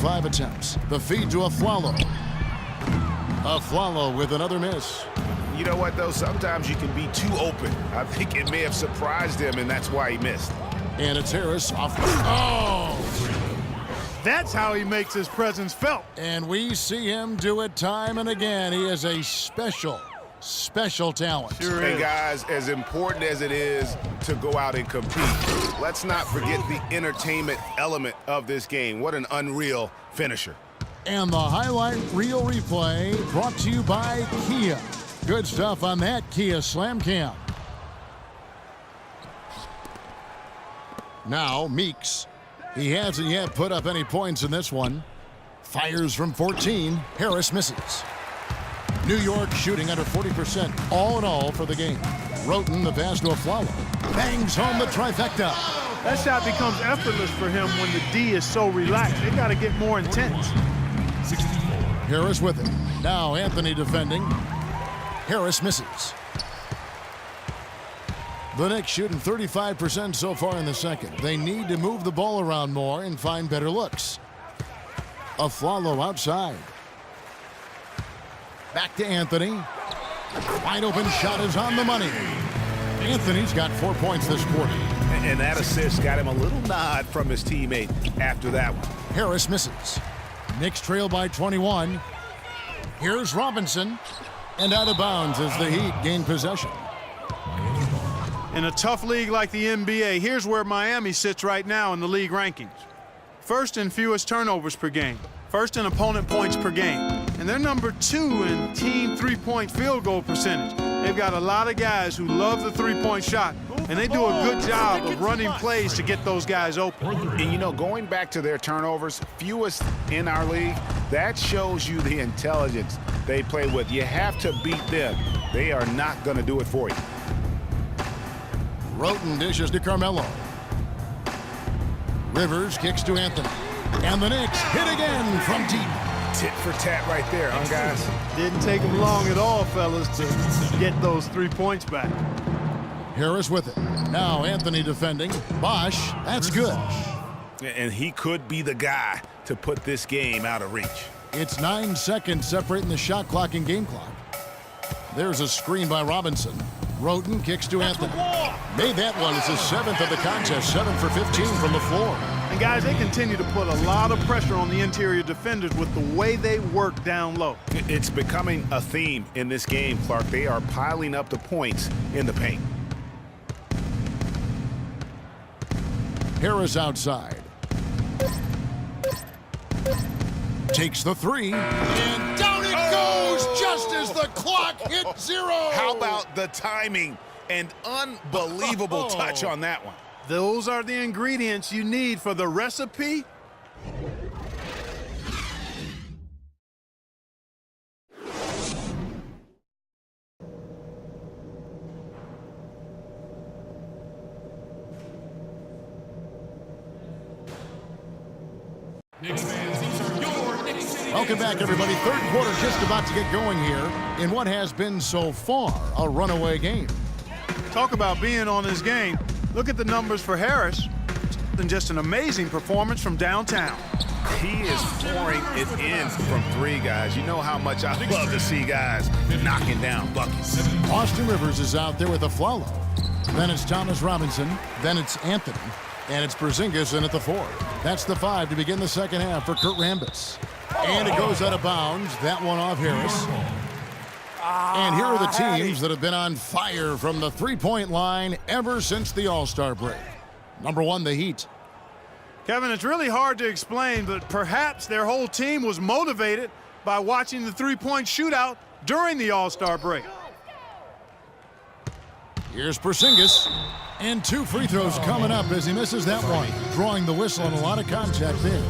5 attempts. The feed to Afflalo. Afflalo with another miss. You know what, though? Sometimes you can be too open. I think it may have surprised him, and that's why he missed. And it's Harris off. Oh! That's how he makes his presence felt. And we see him do it time and again. He is a special talent. Sure Hey, is. guys, as important as it is to go out and compete, let's not forget the entertainment element of this game. What an unreal finisher. And the highlight reel replay brought to you by Kia. Good stuff on that Kia Slam Cam. Now Meeks. He hasn't yet put up any points in this one. Fires from 14. Harris misses. New York shooting under 40% all in all for the game. Roten, the pass to Afflalo. Bangs home the trifecta. That shot becomes effortless for him when the D is so relaxed. They got to get more intense. Harris with it. Now Anthony defending. Harris misses. The Knicks shooting 35% so far in the second. They need to move the ball around more and find better looks. Afflalo outside. Back to Anthony. Wide open shot is on the money. Anthony's got 4 points this quarter. And that assist got him a little nod from his teammate after that one. Harris misses. Knicks trail by 21. Here's Robinson. And out of bounds as the Heat gain possession. In a tough league like the NBA, here's where Miami sits right now in the league rankings. First in fewest turnovers per game. First in opponent points per game. And they're number 2 in team three-point field goal percentage. They've got a lot of guys who love the three-point shot, and they do a good job of running plays to get those guys open. And, you know, going back to their turnovers, fewest in our league, that shows you the intelligence they play with. You have to beat them. They are not going to do it for you. Roten dishes to Carmelo. Rivers kicks to Anthony. And the Knicks hit again from deep. Tit for tat right there, huh, guys? Didn't take them long at all, fellas, to get those 3 points back. Harris with it. Now Anthony defending. Bosh, that's good. And he could be the guy to put this game out of reach. It's 9 seconds separating the shot clock and game clock. There's a screen by Robinson. Roten kicks to Anthony. Made that one. It's his 7th of the contest. 7 for 15 from the floor. And guys, they continue to put a lot of pressure on the interior defenders with the way they work down low. It's becoming a theme in this game, Clark. They are piling up the points in the paint. Harris outside. Takes the 3. And down it goes just as the clock hit 0. How about the timing and unbelievable touch on that one? Those are the ingredients you need for the recipe. Welcome back, everybody. Third quarter just about to get going here in what has been so far a runaway game. Talk about being on his game. Look at the numbers for Harris. And just an amazing performance from downtown. He is pouring it in from 3, guys. You know how much I love to see guys knocking down buckets. Austin Rivers is out there with Afflalo. Then it's Thomas Robinson. Then it's Anthony. And it's Porzingis in at the 4. That's the 5 to begin the second half for Kurt Rambis. And it goes out of bounds. That one off Harris. And here are the teams that have been on fire from the three-point line ever since the All-Star break. Number 1, the Heat. Kevin, it's really hard to explain, but perhaps their whole team was motivated by watching the three-point shootout during the All-Star break. Here's Porzingis. And 2 free throws coming up as he misses that one. Drawing the whistle and a lot of contact there.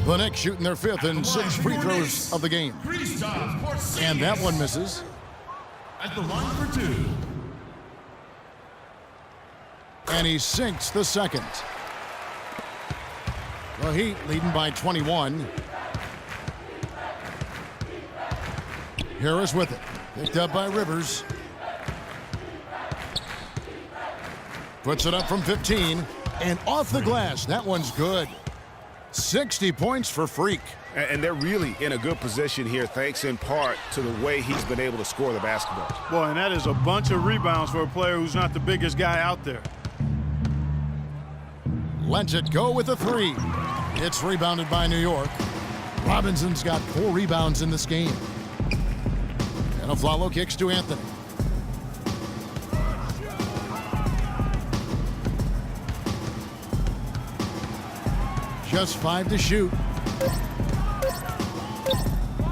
The Knicks shooting their 5th and 6 free throws of the game. And that one misses. At the line for 2. And he sinks the second. The Heat leading by 21. Harris with it. Picked up by Rivers. Puts it up from 15. And off the glass. That one's good. 60 points for Freak. And they're really in a good position here, thanks in part to the way he's been able to score the basketball. Boy, and that is a bunch of rebounds for a player who's not the biggest guy out there. Lets it go with a three. It's rebounded by New York. Robinson's got 4 rebounds in this game. And Afflalo kicks to Anthony. Just 5 to shoot.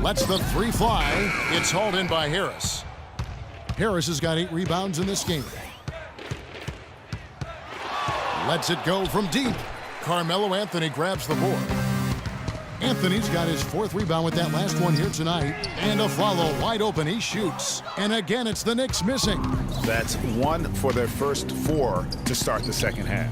Lets the three fly. It's hauled in by Harris. Harris has got 8 rebounds in this game. Lets it go from deep. Carmelo Anthony grabs the board. Anthony's got his 4th rebound with that last one here tonight. And Afflalo wide open, he shoots. And again, it's the Knicks missing. That's 1 for their first 4 to start the second half.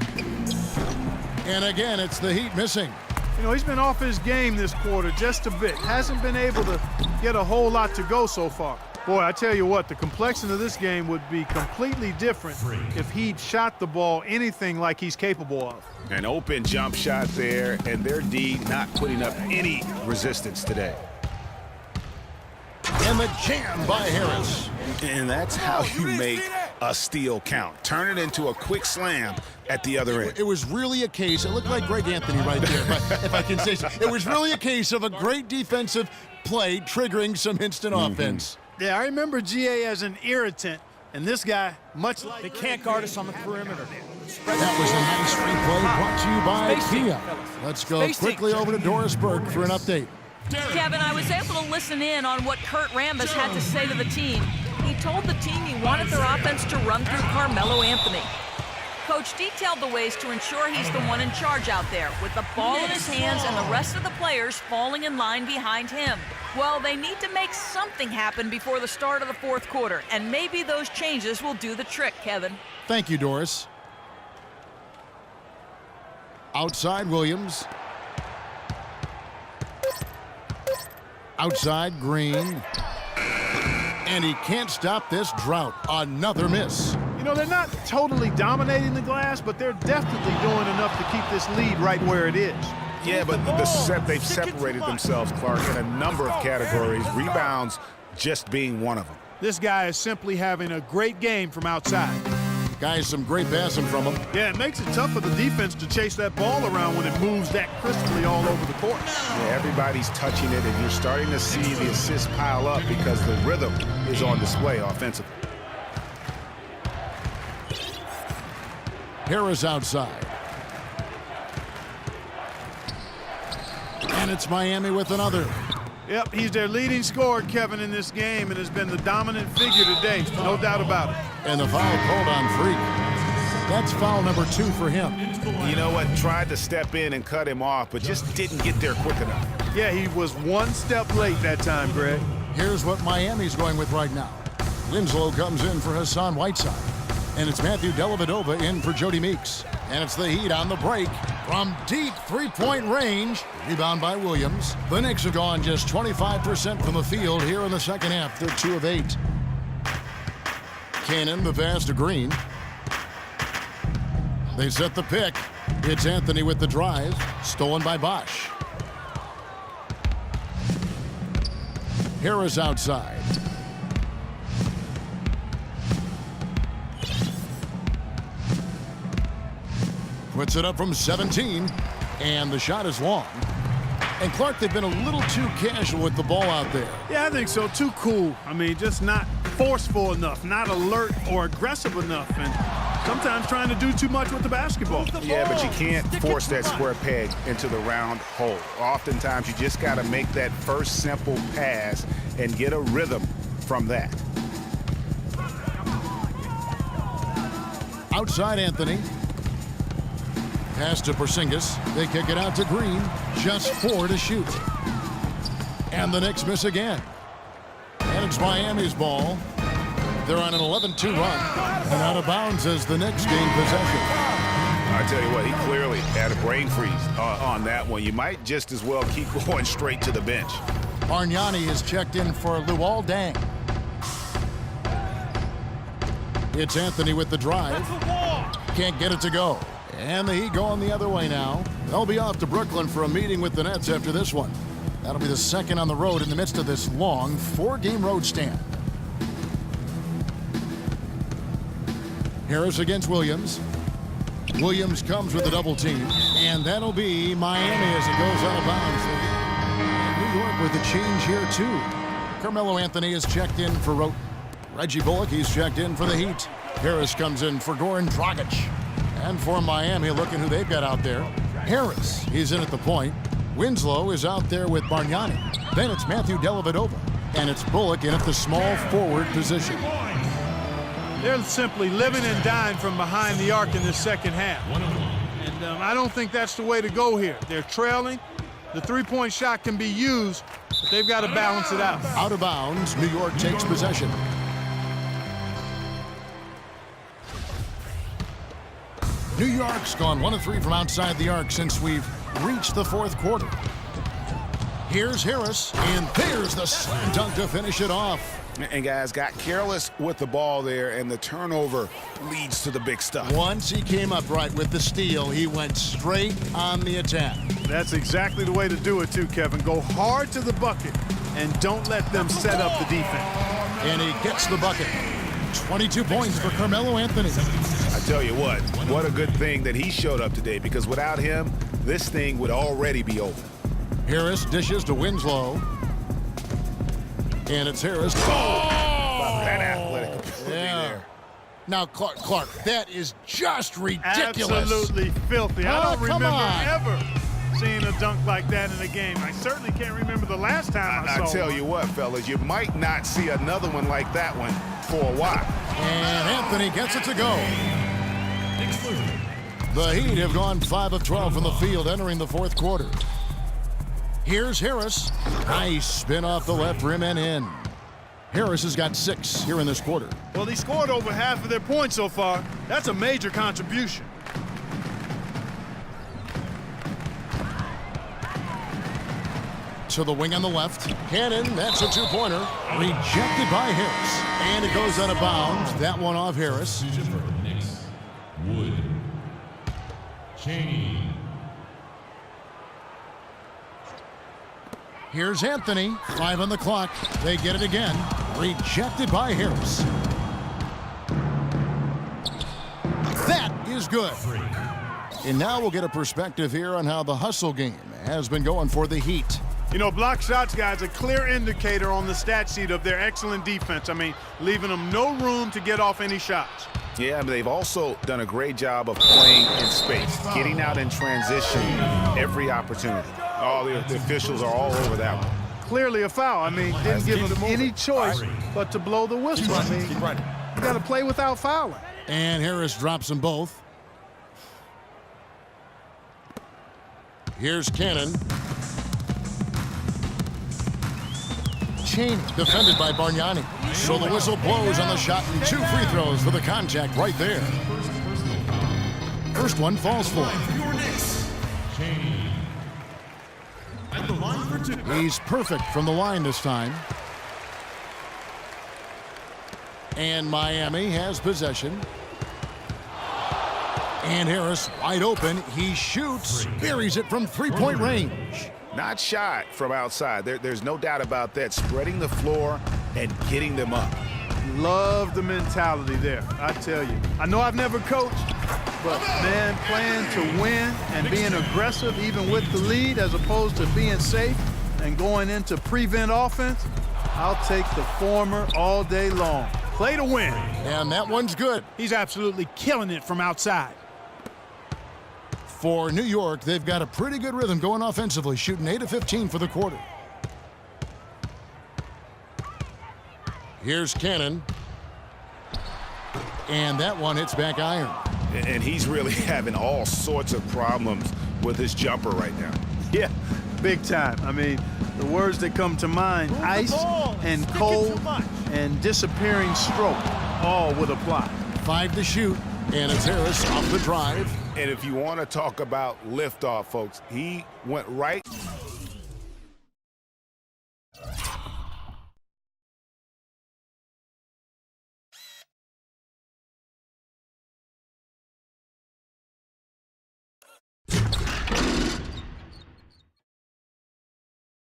And again, it's the Heat missing. You know, he's been off his game this quarter just a bit. Hasn't been able to get a whole lot to go so far. Boy, I tell you what, the complexion of this game would be completely different if he'd shot the ball anything like he's capable of. An open jump shot there, and their D not putting up any resistance today. And the jam by Harris. And that's how you make a steal count. Turn it into a quick slam at the other end. It was really a case, it looked like Greg Anthony right there, if I can say so. It was really a case of a great defensive play triggering some instant offense. Yeah, I remember GA as an irritant, and this guy, much like... They can't guard us on the perimeter. That was a nice replay brought to you by Spacing, Kia. fellas. Let's go Spacing. quickly over to Doris Burke for an update. Kevin, I was able to listen in on what Kurt Rambis had to say to the team. He told the team he wanted their offense to run through Carmelo Anthony. Coach detailed the ways to ensure he's the one in charge out there, with the ball in his hands and the rest of the players falling in line behind him. Well, they need to make something happen before the start of the 4th quarter, and maybe those changes will do the trick, Kevin. Thank you, Doris. Outside, Williams. Outside, Green. And he can't stop this drought. Another miss. You know, they're not totally dominating the glass, but they're definitely doing enough to keep this lead right where it is. Yeah, but they've separated themselves, Clark, in a number of categories, rebounds just being one of them. This guy is simply having a great game from outside. Guys, some great passing from him. Yeah, it makes it tough for the defense to chase that ball around when it moves that crisply all over the court. Yeah, everybody's touching it, and you're starting to see the assists pile up because the rhythm is on display offensively. Harris outside. And it's Miami with another. Yep, he's their leading scorer, Kevin, in this game, and has been the dominant figure today, no doubt about it. And the foul called on Freak. That's foul number 2 for him. You know what? Tried to step in and cut him off, but just didn't get there quick enough. Yeah, he was one step late that time, Greg. Here's what Miami's going with right now. Winslow comes in for Hassan Whiteside. And it's Matthew Dellavedova in for Jody Meeks. And it's the Heat on the break from deep three-point range. Rebound by Williams. The Knicks have gone just 25% from the field here in the second half. They're 2 of 8. Cannon, the pass to Green. They set the pick. It's Anthony with the drive. Stolen by Bosch. Harris outside. Puts it up from 17, and the shot is long. And Clark, they've been a little too casual with the ball out there. Yeah, I think so. Too cool. I mean, just not forceful enough, not alert or aggressive enough, and sometimes trying to do too much with the basketball. Yeah, but you can't force that square peg into the round hole. Oftentimes, you just got to make that first simple pass and get a rhythm from that. Outside Anthony. Pass to Porzingis. They kick it out to Green. Just 4 to shoot. And the Knicks miss again. And it's Miami's ball. They're on an 11-2 run. And out of bounds as the Knicks gain possession. I tell you what, he clearly had a brain freeze on that one. You might just as well keep going straight to the bench. Bargnani is checked in for Luol Deng. It's Anthony with the drive. Can't get it to go. And the Heat going the other way now. They'll be off to Brooklyn for a meeting with the Nets after this one. That'll be the second on the road in the midst of this long 4-game road stand. Harris against Williams. Williams comes with a double team, and that'll be Miami as it goes out of bounds. New York with a change here too. Carmelo Anthony is checked in for Roten. Reggie Bullock, he's checked in for the Heat. Harris comes in for Goran Dragic. And for Miami, looking who they've got out there. Harris, he's in at the point. Winslow is out there with Bargnani. Then it's Matthew Dellavedova. And it's Bullock in at the small forward position. They're simply living and dying from behind the arc in this second half. And I don't think that's the way to go here. They're trailing. The three-point shot can be used, but they've got to balance it out. Out of bounds, New York takes possession. New York's gone 1 of 3 from outside the arc since we've reached the fourth quarter. Here's Harris, and there's the slam dunk to finish it off. And guys got careless with the ball there, and the turnover leads to the big stuff. Once he came up right with the steal, he went straight on the attack. That's exactly the way to do it too, Kevin. Go hard to the bucket and don't let them set up the defense. And he gets the bucket. 22 points for Carmelo Anthony. I tell you what a good thing that he showed up today, because without him, this thing would already be over. Harris dishes to Winslow. And it's Harris. That athletic ability there. Now, Clark, that is just ridiculous. Absolutely filthy. I don't come remember on. ever seeing a dunk like that in a game. I certainly can't remember the last time I saw I tell one. you what, fellas, you might not see another one like that one for a while. And Anthony gets it to go. The Heat have gone 5 of 12 from the field entering the fourth quarter. Here's Harris. Nice spin off the left rim and in. Harris has got 6 here in this quarter. Well, he scored over half of their points so far. That's a major contribution. To the wing on the left. Cannon, that's a 2-pointer. Rejected by Harris. And it goes out of bounds. That one off Harris. Knicks. Wood. Cheney. Here's Anthony. 5 on the clock. They get it again. Rejected by Harris. That is good. And now we'll get a perspective here on how the hustle game has been going for the Heat. You know, block shots, guys, a clear indicator on the stat sheet of their excellent defense. I mean, leaving them no room to get off any shots. Yeah, but they've also done a great job of playing in space, getting out in transition every opportunity. All the officials are all over that one. Clearly a foul. I mean, didn't give them any choice but to blow the whistle. I mean, you got to play without fouling. And Harris drops them both. Here's Cannon. Cheney defended by Bargnani. So the whistle blows on the shot and 2 free throws for the contact right there. First one falls for him. Your Knicks. Cheney. At the line for 2. He's perfect from the line this time. And Miami has possession. And Harris wide open. He shoots, buries it from 3-point range. Not shy from outside. There's no doubt about that. Spreading the floor and getting them up. Love the mentality there, I tell you. I know I've never coached, but, man, playing to win and being aggressive even with the lead as opposed to being safe and going into prevent offense, I'll take the former all day long. Play to win. And that one's good. He's absolutely killing it from outside. For New York, they've got a pretty good rhythm going offensively, shooting 8 of 15 for the quarter. Here's Cannon. And that one hits back iron. And he's really having all sorts of problems with his jumper right now. Yeah, big time. I mean, the words that come to mind, ice and cold and disappearing stroke, all would apply. 5 to shoot, and it's Harris off the drive. And if you want to talk about liftoff, folks, he went right